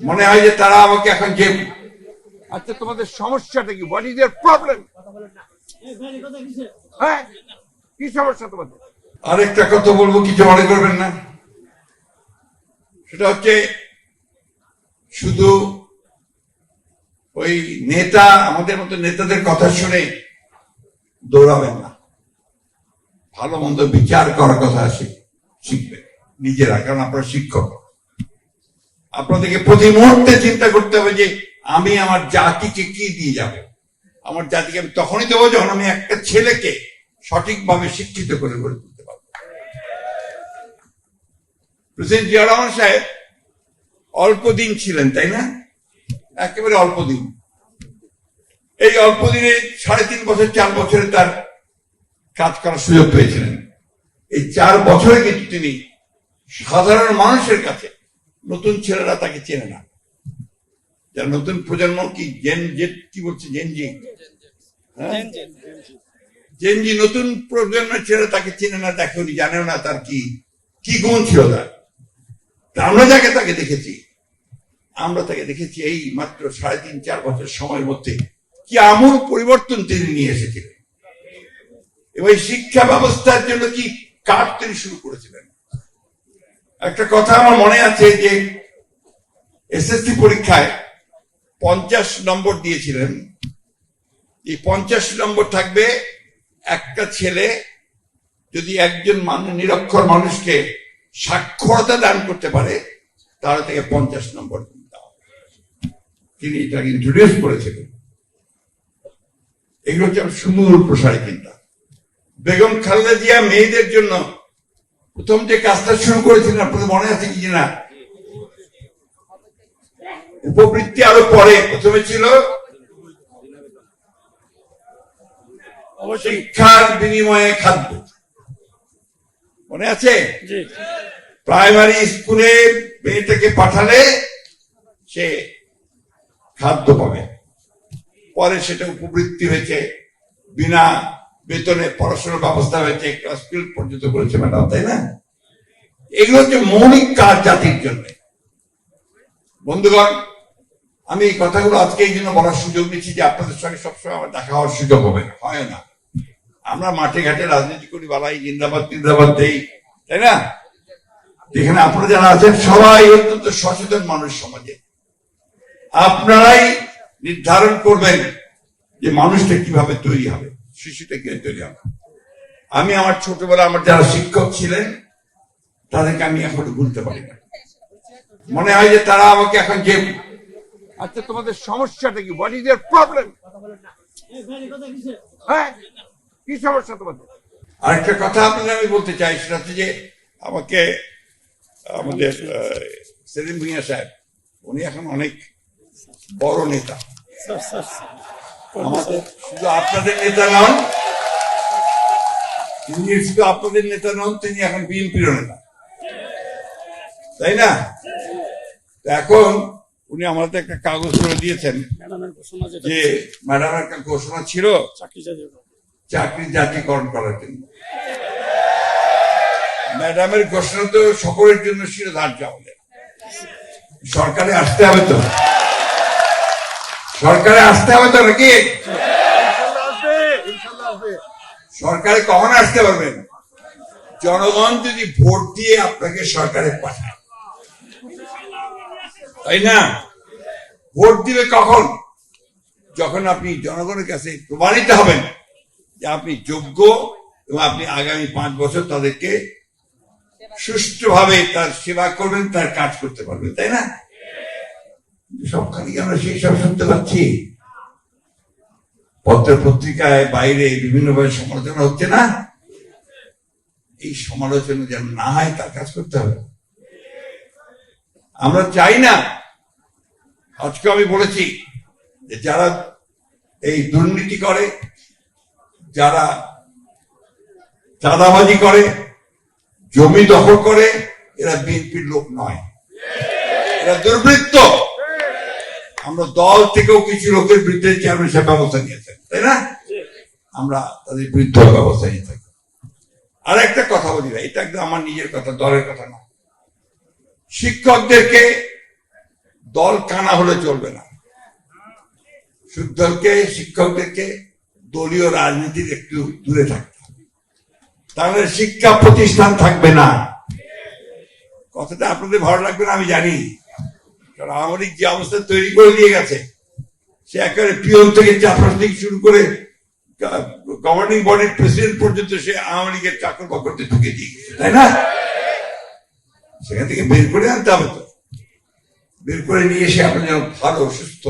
মনে হয় যে তারা আমাকে এখন যে আচ্ছা তোমাদের সমস্যাটা কি, হোয়াট ইজ ইয়ার প্রবলেম? হ্যাঁ, কি সমস্যা তোমাদের? আরেকটা কথা বলবো, কিছু মনে করবেন না। সেটা হচ্ছে শুধু ওই নেতা, আমাদের মতো নেতাদের কথা শুনে দৌড়াবেন না। ভালো মন্দ বিচার করার কথা শিখবে নিজেরা, কারণ আপনারা শিক্ষক। আপনাদেরকে প্রতি মুহূর্তে চিন্তা করতে হবে যে আমি আমার জাতিকে কি দিয়ে যাব। আমার জাতিকে আমি তখনই দেবো যখন আমি একটা ছেলেকে সঠিকভাবে শিক্ষিত করে গড়ে তুলতে পারবো। প্রেসিডেন্ট জিয়া রহমান সাহেব অল্প দিন ছিলেন, তাই না? একেবারে অল্প দিন। এই অল্প দিনে 3.5 বছর 4 বছরে তার কাজ করার সুযোগ পেয়েছিলেন। এই 4 বছরে কিন্তু তিনি সাধারণ মানুষের কাছে, নতুন ছেলেরা তাকে চেনে না, যারা নতুন প্রজন্ম কি কি বলছে জেনজি, জেনজি নতুন প্রজন্মের ছেলেরা তাকে চেনে না, দেখেনি, জানেও না তার কি গুণ ছিল তার। আমরা তাকে দেখেছি, আমরা তাকে দেখেছি এই মাত্র 3.5-4 বছর সময়ের মধ্যে কি আমূল পরিবর্তন তিনি নিয়ে এসেছিলেন। এবং শিক্ষা ব্যবস্থার জন্য কি কাজ তিনি শুরু করেছিলেন। একটা কথা আমার মনে আছে যে এসএসসি পরীক্ষায় 50 নম্বর দিয়েছিলেন। এই 50 নম্বর থাকবে একটা ছেলে যদি একজন নিরক্ষর মানুষকে সাক্ষরতা দান করতে পারে, তাহলে থেকে 50 নম্বর দেওয়া। তিনি এটাকে ইন্ট্রোডিউস করেছিলেন। এগুলো হচ্ছে সুদূর প্রসারী চিন্তা। বেগম খালেদা জিয়া মেয়েদের জন্য প্রথম যে কাজটা শুরু করেছিলেন, আপনাদের মনে আছে কি না? উপবৃত্তি আরো পরে, প্রথমে ছিল শিক্ষার বিনিময়ে খাদ্য। মনে আছে? প্রাইমারি স্কুলে মেয়েটাকে পাঠালে সে খাদ্য পাবে। পরে সেটা উপবৃত্তি হয়েছে, বিনা বেতনে পড়াশোনার ব্যবস্থা হয়েছে, ক্লাস 12 পর্যন্ত করেছে ম্যাডাম, তাই না? এগুলো হচ্ছে মৌলিক কাজ জাতির জন্য। বন্ধুগণ, আমি এই কথাগুলো আজকে এই জন্য বলার সুযোগ নিচ্ছি যে আপনাদের সঙ্গে সবসময় আমার দেখা হওয়ার সুযোগ হবে না, হয় না। আমরা মাঠে ঘাটে রাজনীতি করি, বালাই জিন্দাবাদ জিন্দাবাদ দেই, তাই না? যেখানে আপনারা যারা আছেন সবাই অত্যন্ত সচেতন মানুষ সমাজে। আপনারাই নির্ধারণ করবেন যে মানুষটা কিভাবে তৈরি হবে, শিশুটা কিভাবে তৈরি হবে। আমি আমার ছোটবেলা আমার যারা শিক্ষক ছিলেন তাদেরকে আমি এখন ভুলতে পারি না। মনে হয় যে তারা আমাকে এখন যে আচ্ছা তোমাদের সমস্যাটা কি, হোয়াট ইজ ইয়ার প্রবলেম? হ্যাঁ, কি সমস্যা তোমাদের? আরেকটা কথা আপনাদের আমি বলতে চাই, সেটা হচ্ছে যে আমাকে আমাদের সেলিম ভুঁইয়া সাহেব, উনি এখন অনেক বড় নেতা। আমাদের শুধু আপনাদের নেতা নন, তিনি শুধু আপনাদের নেতা নন, তিনি এখন বিএনপির নেতা, তাই না? এখন উনি আমাদের একটা কাগজ করে দিয়েছেন যে ম্যাডামের একটা ঘোষণা ছিল চাকরি জাতীয়করণ করার জন্য। ম্যাডামের ঘোষণা তো সকলের জন্য শিরোধার্য। আমাদের সরকারে আসতে হবে তো, সরকারে আসতে হবে তো নাকি? সরকারে কখন আসতে পারবেন? জনগণ যদি ভোট দিয়ে আপনাকে সরকারে পাঠায়, তাই না? ভোট দিবে কখন? যখন আপনি জনগণের কাছে প্রমাণিত হবেন যে আপনি যোগ্য এবং আপনি আগামী 5 বছর তাদেরকে সুষ্ঠুভাবে তার সেবা করবেন, তার কাজ করতে পারবেন, তাই না? সবখানে আমরা সেই সব শুনতে পাচ্ছি, পত্র পত্রিকায় বাইরে বিভিন্নভাবে সমালোচনা হচ্ছে না? এই সমালোচনা যেন না হয় তার কাজ করতে হবে। আমরা চাই না। আজকে আমি বলেছি যে যারা এই দুর্নীতি করে, যারা চাঁদাবাজি করে, জমি দখল করে, এরা বিএনপির লোক নয়, এরা দুর্বৃত্ত। আমরা দল থেকেও কিছু লোকের বিরুদ্ধে চেয়ারম্যান সাহেব ব্যবস্থা নিয়েছেন, তাই না? আমরা তাদের বিরুদ্ধে ব্যবস্থা নিয়ে থাকি। আর একটা কথা বলি না, এটা একদম আমার নিজের কথা, দলের কথা না। শিক্ষকদেরকে দল কানা হলে চলবে না। দলকে, শিক্ষকদেরকে দলীয় রাজনীতির একটু দূরে থাকতে হবে, তাহলে শিক্ষা প্রতিষ্ঠান থাকবে না। কথাটা আপনাদের ভালো লাগবে না আমি জানি, কারণ আওয়ামী লীগ যে অবস্থা তৈরি করে দিয়ে গেছে, সে একেবারে পিয়ন থেকে চাপরাস থেকে শুরু করে গভর্নিং বডির প্রেসিডেন্ট পর্যন্ত সে আওয়ামী লীগের চাকর বাকরতে ঢুকে দিয়ে গেছে, তাই না? সেখান থেকে বের করে আনতে হবে, তো বের করে নিয়ে এসে আপনার যেন ভালো সুস্থ